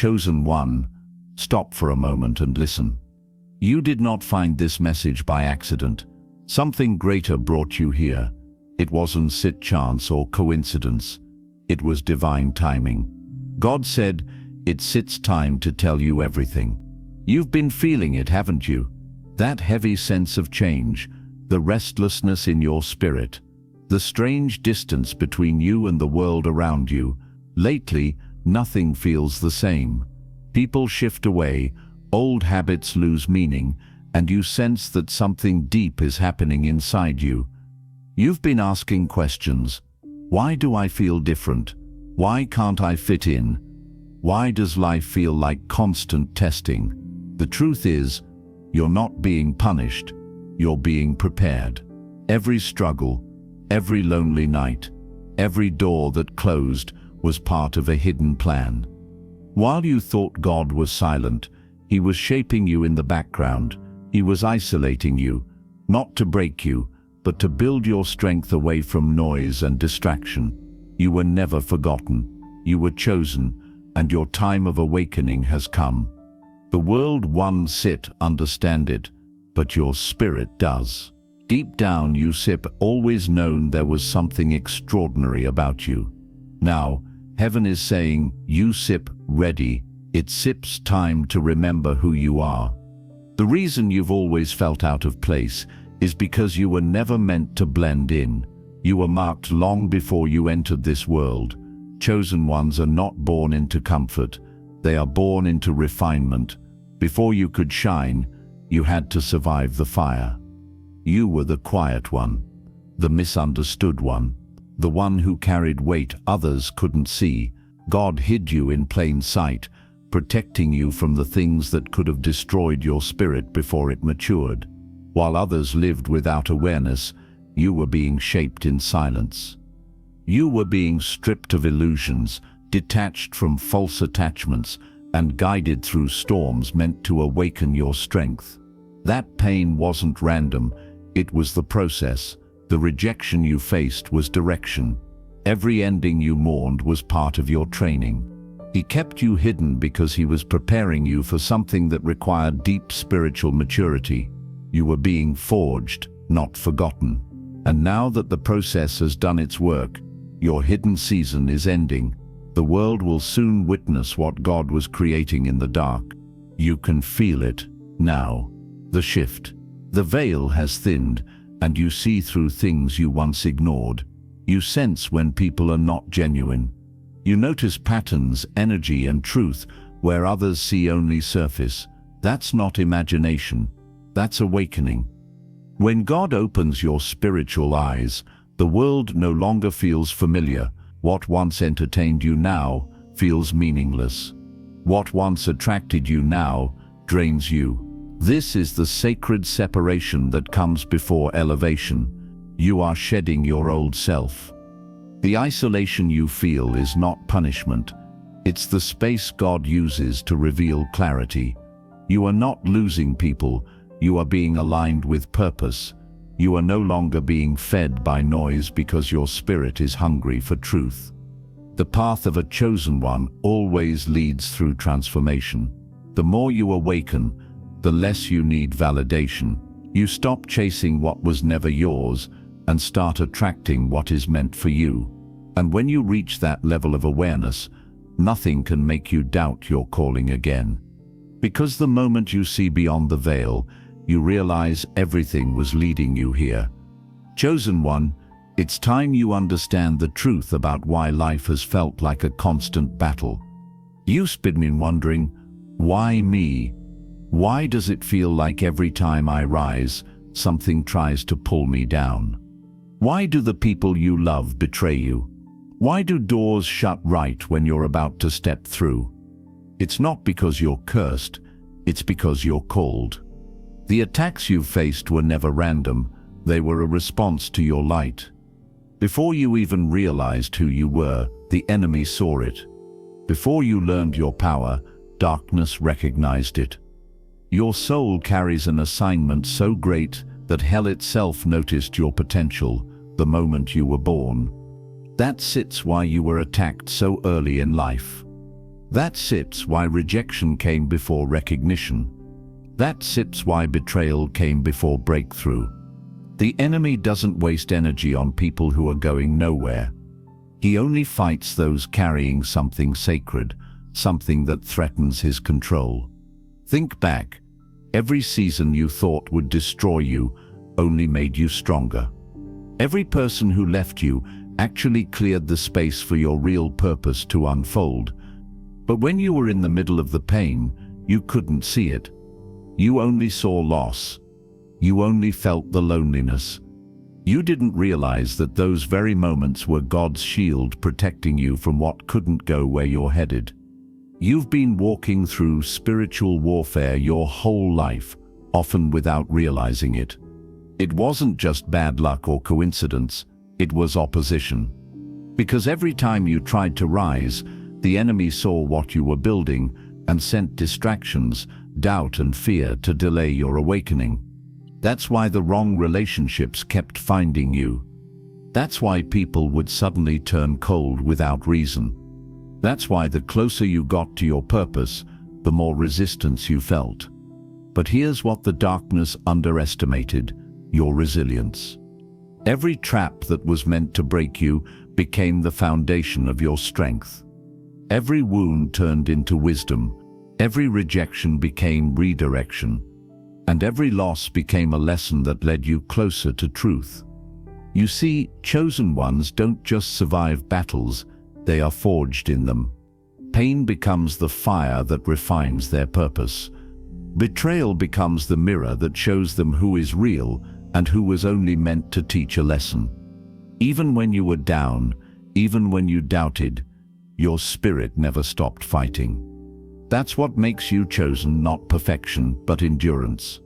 Chosen one, stop for a moment and listen. You did not find this message by accident. Something greater brought you here. It wasn't chance or coincidence. It was divine timing. God said, it's time to tell you everything. You've been feeling it, haven't you? That heavy sense of change, the restlessness in your spirit, the strange distance between you and the world around you. Lately, nothing feels the same. People shift away, old habits lose meaning, and you sense that something deep is happening inside you. You've been asking questions. Why do I feel different? Why can't I fit in? Why does life feel like constant testing? The truth is, you're not being punished. You're being prepared. Every struggle, every lonely night, every door that closed was part of a hidden plan. While you thought God was silent, He was shaping you in the background. He was isolating you, not to break you, but to build your strength away from noise and distraction. You were never forgotten. You were chosen, and your time of awakening has come. The world won't understand it, but your spirit does. Deep down you always known there was something extraordinary about you. Now, heaven is saying, you ready. It's time to remember who you are. The reason you've always felt out of place is because you were never meant to blend in. You were marked long before you entered this world. Chosen ones are not born into comfort. They are born into refinement. Before you could shine, you had to survive the fire. You were the quiet one, the misunderstood one, the one who carried weight others couldn't see. God hid you in plain sight, protecting you from the things that could have destroyed your spirit before it matured. While others lived without awareness, you were being shaped in silence. You were being stripped of illusions, detached from false attachments, and guided through storms meant to awaken your strength. That pain wasn't random, it was the process. The rejection you faced was direction. Every ending you mourned was part of your training. He kept you hidden because He was preparing you for something that required deep spiritual maturity. You were being forged, not forgotten. And now that the process has done its work, your hidden season is ending. The world will soon witness what God was creating in the dark. You can feel it now. The shift. The veil has thinned, and you see through things you once ignored. You sense when people are not genuine. You notice patterns, energy, and truth where others see only surface. That's not imagination. That's awakening. When God opens your spiritual eyes, the world no longer feels familiar. What once entertained you now feels meaningless. What once attracted you now drains you. This is the sacred separation that comes before elevation. You are shedding your old self. The isolation you feel is not punishment. It's the space God uses to reveal clarity. You are not losing people. You are being aligned with purpose. You are no longer being fed by noise because your spirit is hungry for truth. The path of a chosen one always leads through transformation. The more you awaken, the less you need validation. You stop chasing what was never yours and start attracting what is meant for you. And when you reach that level of awareness, nothing can make you doubt your calling again. Because the moment you see beyond the veil, you realize everything was leading you here. Chosen one, it's time you understand the truth about why life has felt like a constant battle. You've been wondering, why me? Why does it feel like every time I rise, something tries to pull me down? Why do the people you love betray you? Why do doors shut right when you're about to step through? It's not because you're cursed, it's because you're called. The attacks you've faced were never random, they were a response to your light. Before you even realized who you were, the enemy saw it. Before you learned your power, darkness recognized it. Your soul carries an assignment so great that hell itself noticed your potential the moment you were born. That's why you were attacked so early in life. That's why rejection came before recognition. That's why betrayal came before breakthrough. The enemy doesn't waste energy on people who are going nowhere. He only fights those carrying something sacred, something that threatens his control. Think back. Every season you thought would destroy you only made you stronger. Every person who left you actually cleared the space for your real purpose to unfold. But when you were in the middle of the pain, you couldn't see it. You only saw loss. You only felt the loneliness. You didn't realize that those very moments were God's shield protecting you from what couldn't go where you're headed. You've been walking through spiritual warfare your whole life, often without realizing it. It wasn't just bad luck or coincidence, it was opposition. Because every time you tried to rise, the enemy saw what you were building and sent distractions, doubt and fear to delay your awakening. That's why the wrong relationships kept finding you. That's why people would suddenly turn cold without reason. That's why the closer you got to your purpose, the more resistance you felt. But here's what the darkness underestimated: your resilience. Every trap that was meant to break you became the foundation of your strength. Every wound turned into wisdom. Every rejection became redirection. And every loss became a lesson that led you closer to truth. You see, chosen ones don't just survive battles, they are forged in them. Pain becomes the fire that refines their purpose. Betrayal becomes the mirror that shows them who is real and who was only meant to teach a lesson. Even when you were down, even when you doubted, your spirit never stopped fighting. That's what makes you chosen, not perfection, but endurance.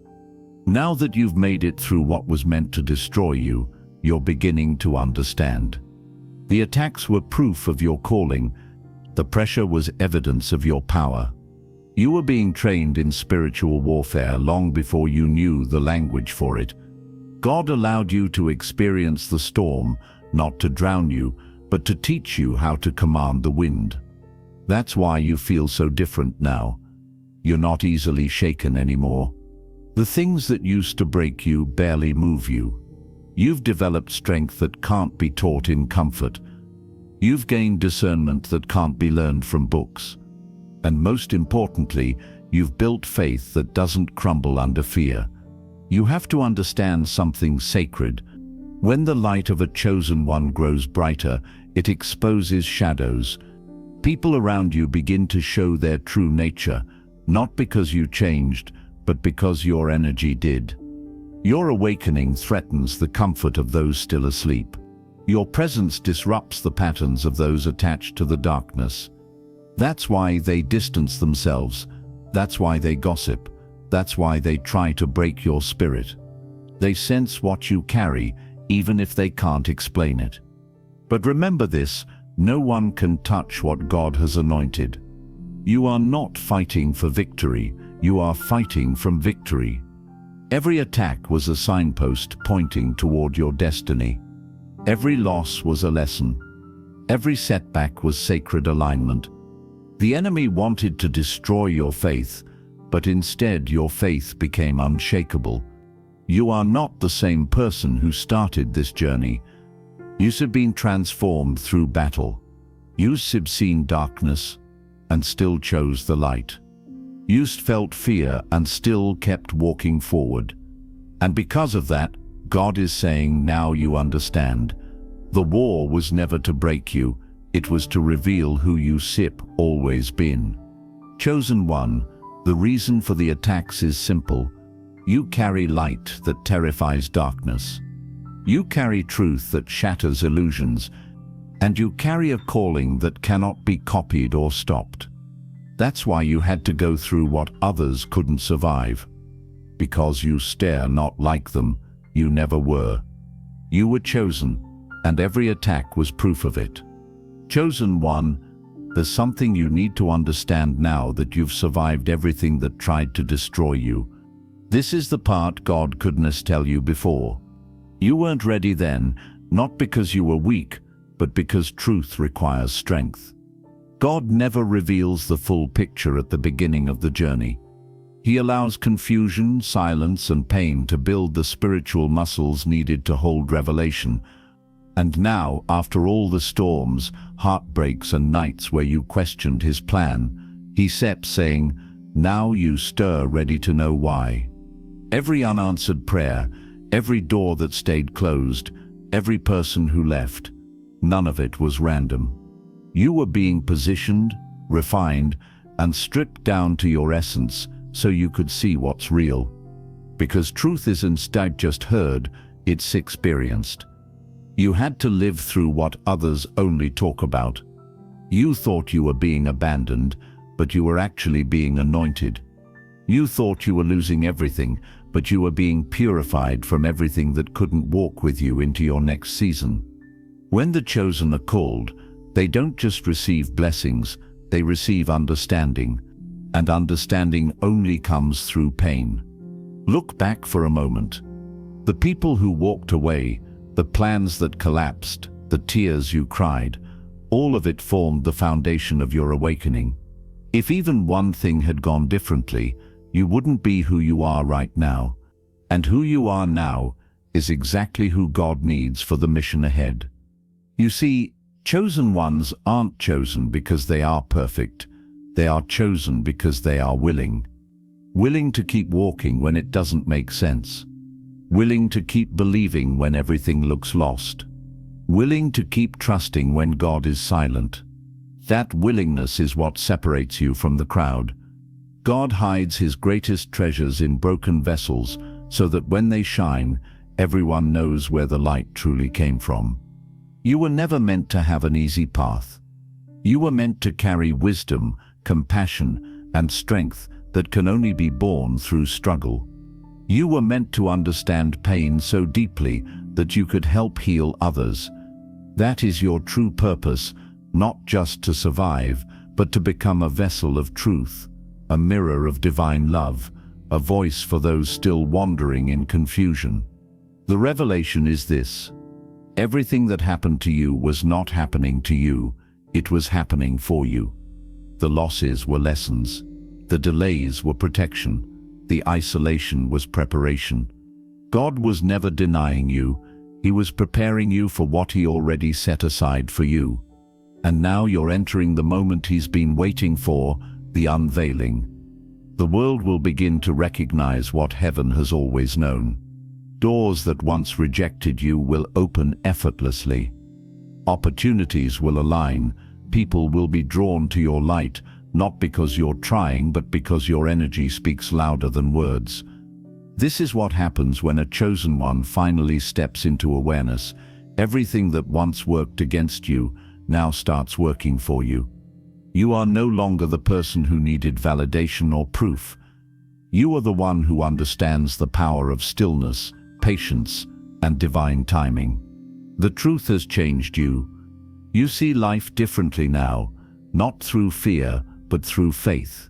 Now that you've made it through what was meant to destroy you, you're beginning to understand. The attacks were proof of your calling. The pressure was evidence of your power. You were being trained in spiritual warfare long before you knew the language for it. God allowed you to experience the storm, not to drown you, but to teach you how to command the wind. That's why you feel so different now. You're not easily shaken anymore. The things that used to break you barely move you. You've developed strength that can't be taught in comfort. You've gained discernment that can't be learned from books. And most importantly, you've built faith that doesn't crumble under fear. You have to understand something sacred. When the light of a chosen one grows brighter, it exposes shadows. People around you begin to show their true nature, not because you changed, but because your energy did. Your awakening threatens the comfort of those still asleep. Your presence disrupts the patterns of those attached to the darkness. That's why they distance themselves. That's why they gossip. That's why they try to break your spirit. They sense what you carry, even if they can't explain it. But remember this: no one can touch what God has anointed. You are not fighting for victory, you are fighting from victory. Every attack was a signpost pointing toward your destiny. Every loss was a lesson. Every setback was sacred alignment. The enemy wanted to destroy your faith, but instead your faith became unshakable. You are not the same person who started this journey. You've been transformed through battle. You've seen darkness and still chose the light. You've felt fear and still kept walking forward. And because of that, God is saying, now you understand. The war was never to break you, it was to reveal who you always been. Chosen one, the reason for the attacks is simple. You carry light that terrifies darkness. You carry truth that shatters illusions, and you carry a calling that cannot be copied or stopped. That's why you had to go through what others couldn't survive. Because you stare not like them, you never were. You were chosen, and every attack was proof of it. Chosen one, there's something you need to understand now that you've survived everything that tried to destroy you. This is the part God couldn't tell you before. You weren't ready then, not because you were weak, but because truth requires strength. God never reveals the full picture at the beginning of the journey. He allows confusion, silence, and pain to build the spiritual muscles needed to hold revelation. And now, after all the storms, heartbreaks, and nights where you questioned his plan, he steps saying, "Now you stir, ready to know why." Every unanswered prayer, every door that stayed closed, every person who left, none of it was random. You were being positioned, refined, and stripped down to your essence so you could see what's real. Because truth isn't just heard, it's experienced. You had to live through what others only talk about. You thought you were being abandoned, but you were actually being anointed. You thought you were losing everything, but you were being purified from everything that couldn't walk with you into your next season. When the chosen are called, they don't just receive blessings, they receive understanding. And understanding only comes through pain. Look back for a moment. The people who walked away, the plans that collapsed, the tears you cried, all of it formed the foundation of your awakening. If even one thing had gone differently, you wouldn't be who you are right now. And who you are now is exactly who God needs for the mission ahead. You see, chosen ones aren't chosen because they are perfect. They are chosen because they are willing. Willing to keep walking when it doesn't make sense. Willing to keep believing when everything looks lost. Willing to keep trusting when God is silent. That willingness is what separates you from the crowd. God hides his greatest treasures in broken vessels so that when they shine, everyone knows where the light truly came from. You were never meant to have an easy path. You were meant to carry wisdom, compassion, and strength that can only be born through struggle. You were meant to understand pain so deeply that you could help heal others. That is your true purpose, not just to survive, but to become a vessel of truth, a mirror of divine love, a voice for those still wandering in confusion. The revelation is this: everything that happened to you was not happening to you, it was happening for you. The losses were lessons. The delays were protection. The isolation was preparation. God was never denying you. He was preparing you for what he already set aside for you. And now you're entering the moment he's been waiting for, the unveiling. The world will begin to recognize what heaven has always known. Doors that once rejected you will open effortlessly. Opportunities will align. People will be drawn to your light, not because you're trying, but because your energy speaks louder than words. This is what happens when a chosen one finally steps into awareness. Everything that once worked against you now starts working for you. You are no longer the person who needed validation or proof. You are the one who understands the power of stillness, patience, and divine timing. The truth has changed you. You see life differently now, not through fear, but through faith.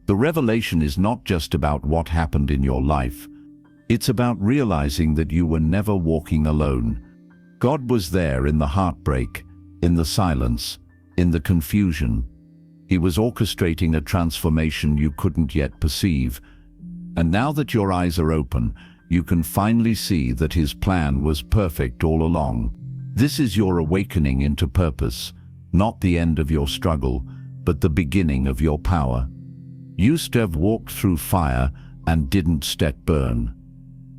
The revelation is not just about what happened in your life. It's about realizing that you were never walking alone. God was there in the heartbreak, in the silence, in the confusion. He was orchestrating a transformation you couldn't yet perceive. And now that your eyes are open, you can finally see that his plan was perfect all along. This is your awakening into purpose, not the end of your struggle, but the beginning of your power. You have walked through fire and didn't burn.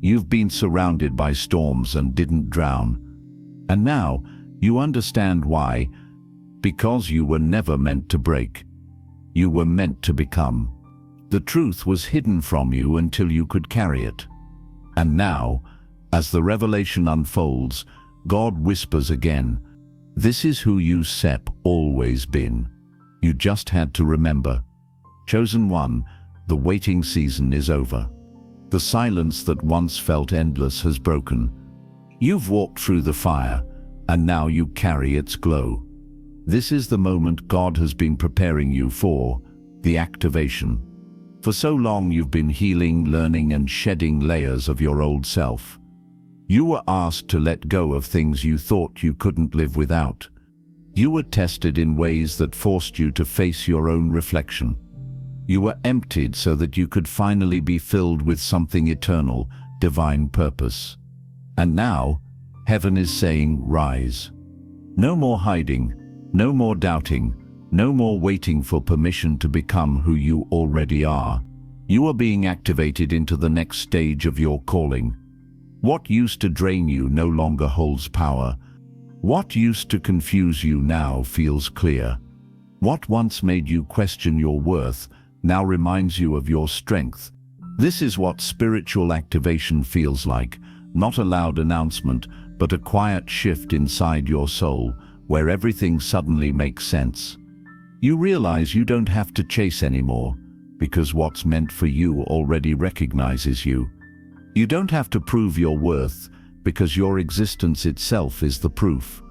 You've been surrounded by storms and didn't drown. And now you understand why. Because you were never meant to break. You were meant to become. The truth was hidden from you until you could carry it. And now, as the revelation unfolds, God whispers again, "This is who you always been." You just had to remember. Chosen one, the waiting season is over. The silence that once felt endless has broken. You've walked through the fire, and now you carry its glow. This is the moment God has been preparing you for, the activation. For so long you've been healing, learning, and shedding layers of your old self. You were asked to let go of things you thought you couldn't live without. You were tested in ways that forced you to face your own reflection. You were emptied so that you could finally be filled with something eternal, divine purpose. And now, heaven is saying, rise. No more hiding, no more doubting, no more waiting for permission to become who you already are. You are being activated into the next stage of your calling. What used to drain you no longer holds power. What used to confuse you now feels clear. What once made you question your worth now reminds you of your strength. This is what spiritual activation feels like, not a loud announcement, but a quiet shift inside your soul, where everything suddenly makes sense. You realize you don't have to chase anymore, because what's meant for you already recognizes you. You don't have to prove your worth, because your existence itself is the proof.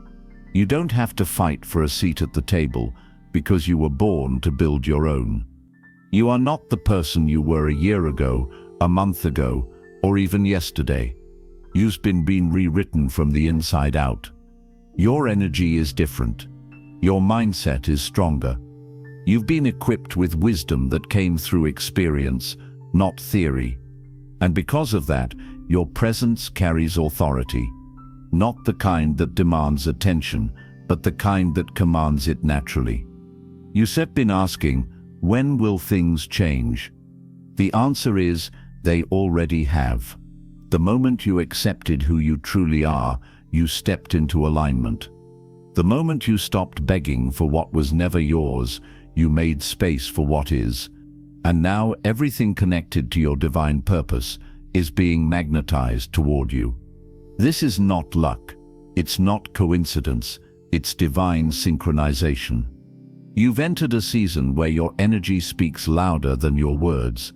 You don't have to fight for a seat at the table, because you were born to build your own. You are not the person you were a year ago, a month ago, or even yesterday. You've been rewritten from the inside out. Your energy is different. Your mindset is stronger. You've been equipped with wisdom that came through experience, not theory. And because of that, your presence carries authority. Not the kind that demands attention, but the kind that commands it naturally. You've been asking, when will things change? The answer is, they already have. The moment you accepted who you truly are, you stepped into alignment. The moment you stopped begging for what was never yours, you made space for what is. And now everything connected to your divine purpose is being magnetized toward you. This is not luck. It's not coincidence. It's divine synchronization. You've entered a season where your energy speaks louder than your words.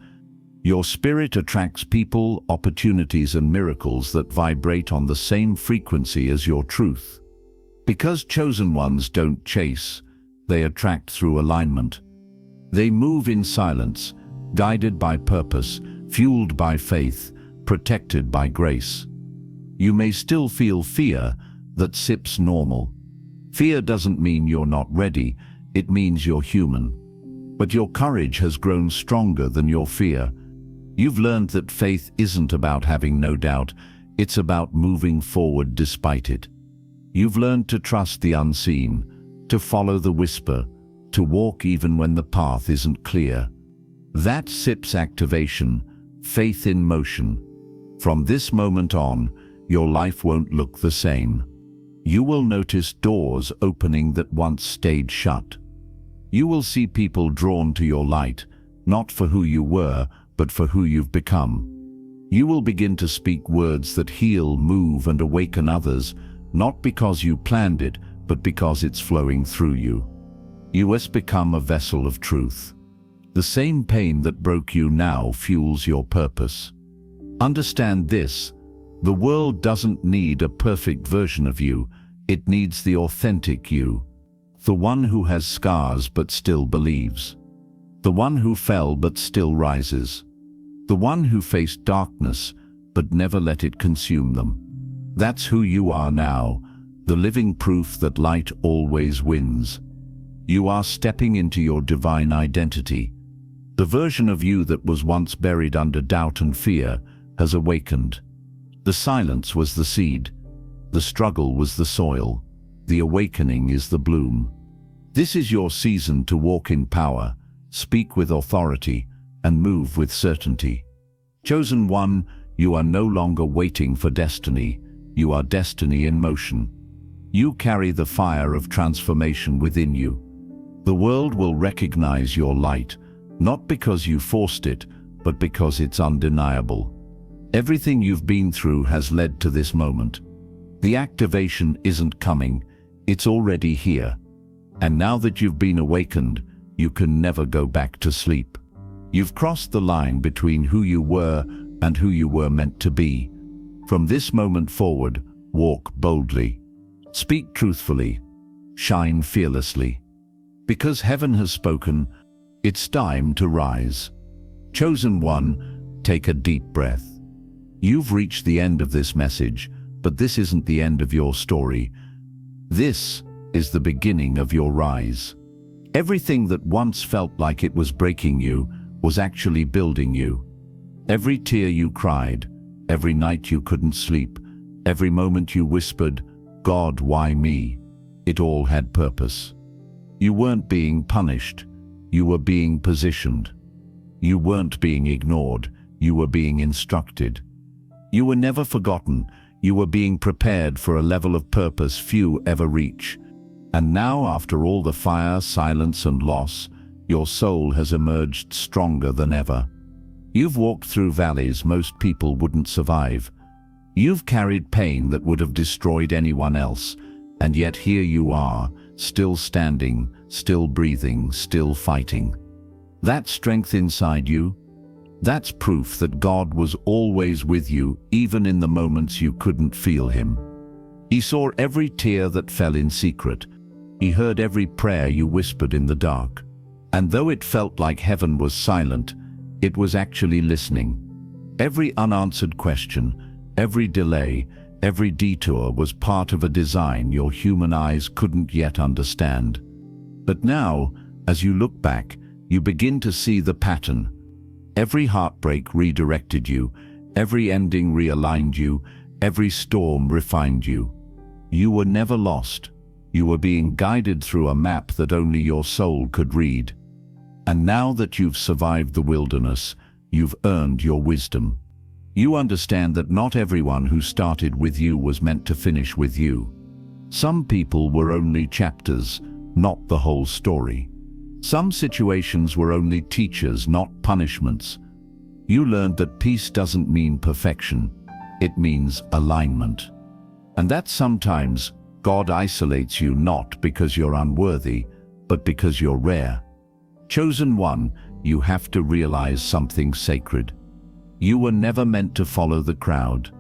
Your spirit attracts people, opportunities, and miracles that vibrate on the same frequency as your truth. Because chosen ones don't chase, they attract through alignment. They move in silence, guided by purpose, fueled by faith, protected by grace. You may still feel fear that sips normal. Fear doesn't mean you're not ready, it means you're human. But your courage has grown stronger than your fear. You've learned that faith isn't about having no doubt, it's about moving forward despite it. You've learned to trust the unseen, to follow the whisper, to walk even when the path isn't clear. That SIP's activation, faith in motion. From this moment on, your life won't look the same. You will notice doors opening that once stayed shut. You will see people drawn to your light, not for who you were, but for who you've become. You will begin to speak words that heal, move, and awaken others, not because you planned it, but because it's flowing through you. You has become a vessel of truth. The same pain that broke you now fuels your purpose. Understand this: the world doesn't need a perfect version of you, it needs the authentic you. The one who has scars but still believes. The one who fell but still rises. The one who faced darkness but never let it consume them. That's who you are now, the living proof that light always wins. You are stepping into your divine identity. The version of you that was once buried under doubt and fear has awakened. The silence was the seed. The struggle was the soil. The awakening is the bloom. This is your season to walk in power, speak with authority, and move with certainty. Chosen one, you are no longer waiting for destiny. You are destiny in motion. You carry the fire of transformation within you. The world will recognize your light, not because you forced it, but because it's undeniable. Everything you've been through has led to this moment. The activation isn't coming, it's already here. And now that you've been awakened, you can never go back to sleep. You've crossed the line between who you were and who you were meant to be. From this moment forward, walk boldly. Speak truthfully. Shine fearlessly. Because heaven has spoken, it's time to rise. Chosen one, take a deep breath. You've reached the end of this message, but this isn't the end of your story. This is the beginning of your rise. Everything that once felt like it was breaking you was actually building you. Every tear you cried, every night you couldn't sleep, every moment you whispered, "God, why me?" It all had purpose. You weren't being punished, you were being positioned. You weren't being ignored, you were being instructed. You were never forgotten, you were being prepared for a level of purpose few ever reach. And now, after all the fire, silence, and loss, your soul has emerged stronger than ever. You've walked through valleys most people wouldn't survive. You've carried pain that would have destroyed anyone else, and yet here you are, still standing, still breathing, still fighting. That strength inside you, that's proof that God was always with you, even in the moments you couldn't feel Him. He saw every tear that fell in secret. He heard every prayer you whispered in the dark. And though it felt like heaven was silent, it was actually listening. Every unanswered question, every delay, every detour was part of a design your human eyes couldn't yet understand. But now, as you look back, you begin to see the pattern. Every heartbreak redirected you, every ending realigned you, every storm refined you. You were never lost. You were being guided through a map that only your soul could read. And now that you've survived the wilderness, you've earned your wisdom. You understand that not everyone who started with you was meant to finish with you. Some people were only chapters, not the whole story. Some situations were only teachers, not punishments. You learned that peace doesn't mean perfection, it means alignment. And that sometimes God isolates you not because you're unworthy, but because you're rare. Chosen one, you have to realize something sacred. You were never meant to follow the crowd.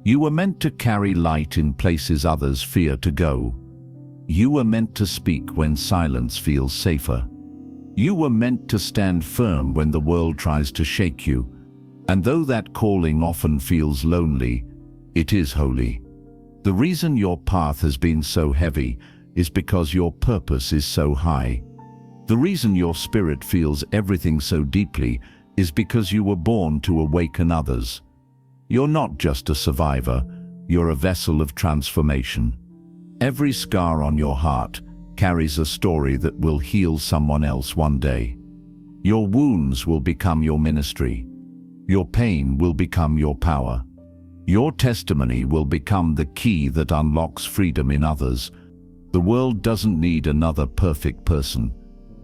You were meant to carry light in places others fear to go. You were meant to speak when silence feels safer. You were meant to stand firm when the world tries to shake you. And though that calling often feels lonely, it is holy. The reason your path has been so heavy is because your purpose is so high. The reason your spirit feels everything so deeply is because you were born to awaken others. You're not just a survivor, you're a vessel of transformation. Every scar on your heart carries a story that will heal someone else one day. Your wounds will become your ministry. Your pain will become your power. Your testimony will become the key that unlocks freedom in others. The world doesn't need another perfect person.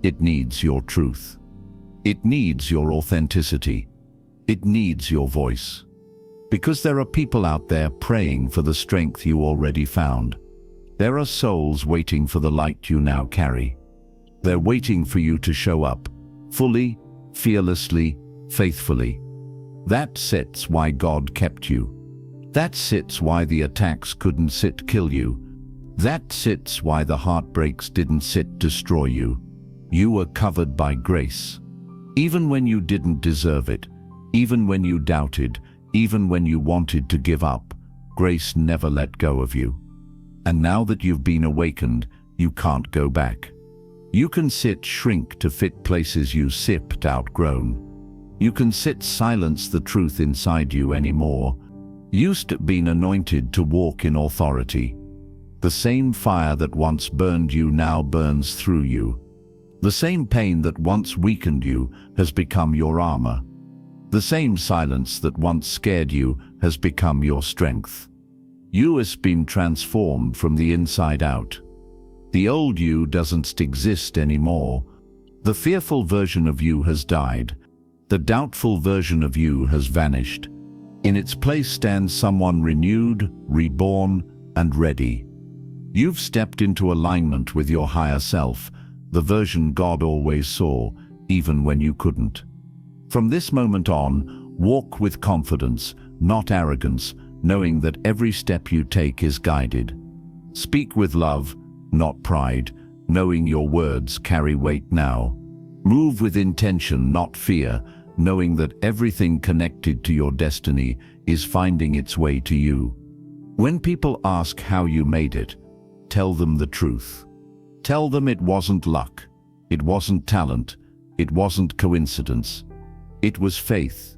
It needs your truth. It needs your authenticity. It needs your voice. Because there are people out there praying for the strength you already found. There are souls waiting for the light you now carry. They're waiting for you to show up, fully, fearlessly, faithfully. That sits why God kept you. That sits why the attacks couldn't kill you. That sits why the heartbreaks didn't destroy you. You were covered by grace. Even when you didn't deserve it, even when you doubted, even when you wanted to give up, grace never let go of you. And now that you've been awakened, you can't go back. You can shrink to fit places you outgrown. You can silence the truth inside you anymore. You've been anointed to walk in authority. The same fire that once burned you now burns through you. The same pain that once weakened you has become your armor. The same silence that once scared you has become your strength. You has been transformed from the inside out. The old you doesn't exist anymore. The fearful version of you has died. The doubtful version of you has vanished. In its place stands someone renewed, reborn, and ready. You've stepped into alignment with your higher self, the version God always saw, even when you couldn't. From this moment on, walk with confidence, not arrogance, knowing that every step you take is guided. Speak with love, not pride, knowing your words carry weight now. Move with intention, not fear, knowing that everything connected to your destiny is finding its way to you. When people ask how you made it, tell them the truth. Tell them it wasn't luck, it wasn't talent, it wasn't coincidence. It was faith,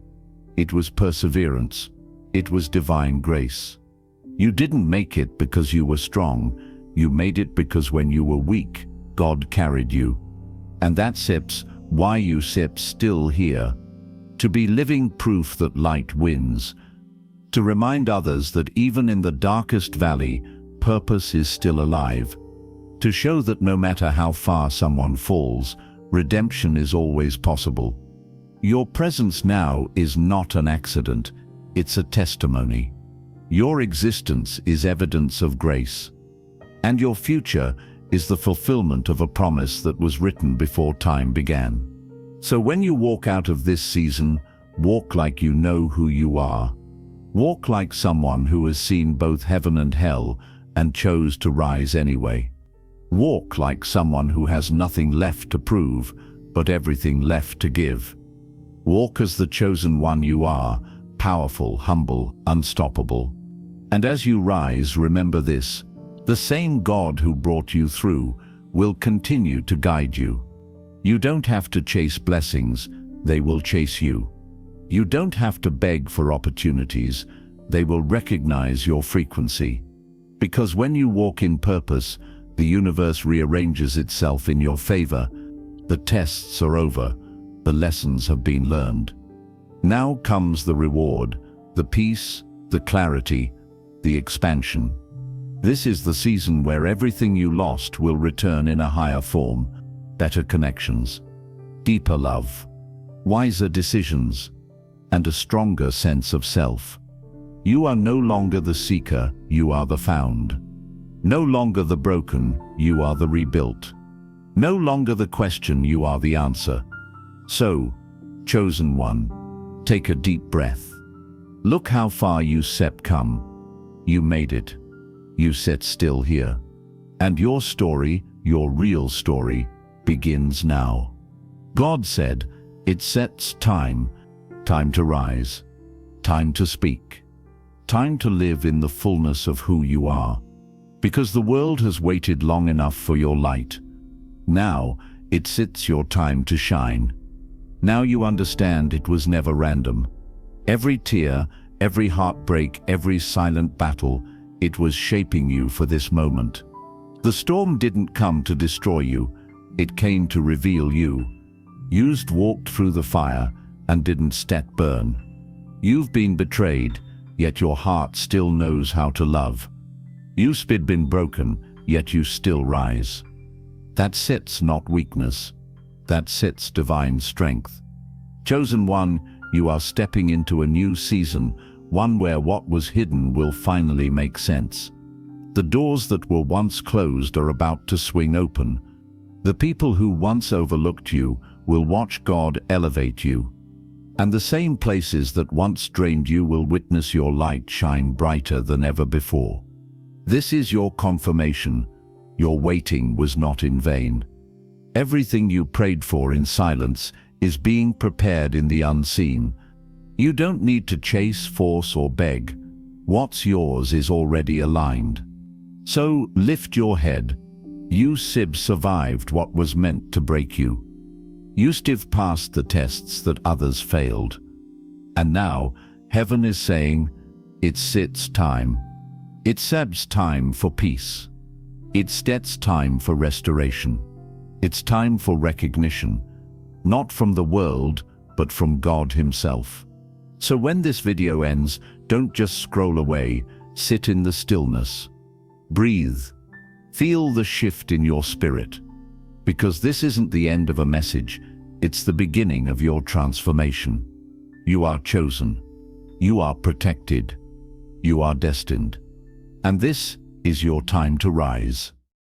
it was perseverance, it was divine grace. You didn't make it because you were strong, you made it because when you were weak, God carried you. And that's why you still here. To be living proof that light wins. To remind others that even in the darkest valley, purpose is still alive. To show that no matter how far someone falls, redemption is always possible. Your presence now is not an accident, it's a testimony. Your existence is evidence of grace. And your future is the fulfillment of a promise that was written before time began. So when you walk out of this season, walk like you know who you are. Walk like someone who has seen both heaven and hell and chose to rise anyway. Walk like someone who has nothing left to prove, but everything left to give. Walk as the chosen one you are, powerful, humble, unstoppable. And as you rise, remember this: the same God who brought you through will continue to guide you. You don't have to chase blessings, they will chase you. You don't have to beg for opportunities, they will recognize your frequency. Because when you walk in purpose, the universe rearranges itself in your favor. The tests are over, the lessons have been learned. Now comes the reward, the peace, the clarity, the expansion. This is the season where everything you lost will return in a higher form. Better connections, deeper love, wiser decisions, and a stronger sense of self. You are no longer the seeker, you are the found. No longer the broken, you are the rebuilt. No longer the question, you are the answer. So, chosen one, take a deep breath. Look how far you come. You made it. You sit still here. And your story, your real story, begins now. God said, it sets time to rise, time to speak, time to live in the fullness of who you are. Because the world has waited long enough for your light. Now, it's your time to shine. Now you understand it was never random. Every tear, every heartbreak, every silent battle, it was shaping you for this moment. The storm didn't come to destroy you, it came to reveal you. You walked through the fire and didn't burn. You've been betrayed, yet your heart still knows how to love. You've been broken, yet you still rise. That's not weakness. That's divine strength. Chosen one, you are stepping into a new season, one where what was hidden will finally make sense. The doors that were once closed are about to swing open. The people who once overlooked you will watch God elevate you. And the same places that once drained you will witness your light shine brighter than ever before. This is your confirmation. Your waiting was not in vain. Everything you prayed for in silence is being prepared in the unseen. You don't need to chase, force, or beg. What's yours is already aligned. So lift your head. You survived what was meant to break you. You passed the tests that others failed. And now, heaven is saying, it's time. It's time for peace. It's time for restoration. It's time for recognition. Not from the world, but from God Himself. So when this video ends, don't just scroll away, sit in the stillness. Breathe. Feel the shift in your spirit. Because this isn't the end of a message, it's the beginning of your transformation. You are chosen. You are protected. You are destined. And this is your time to rise.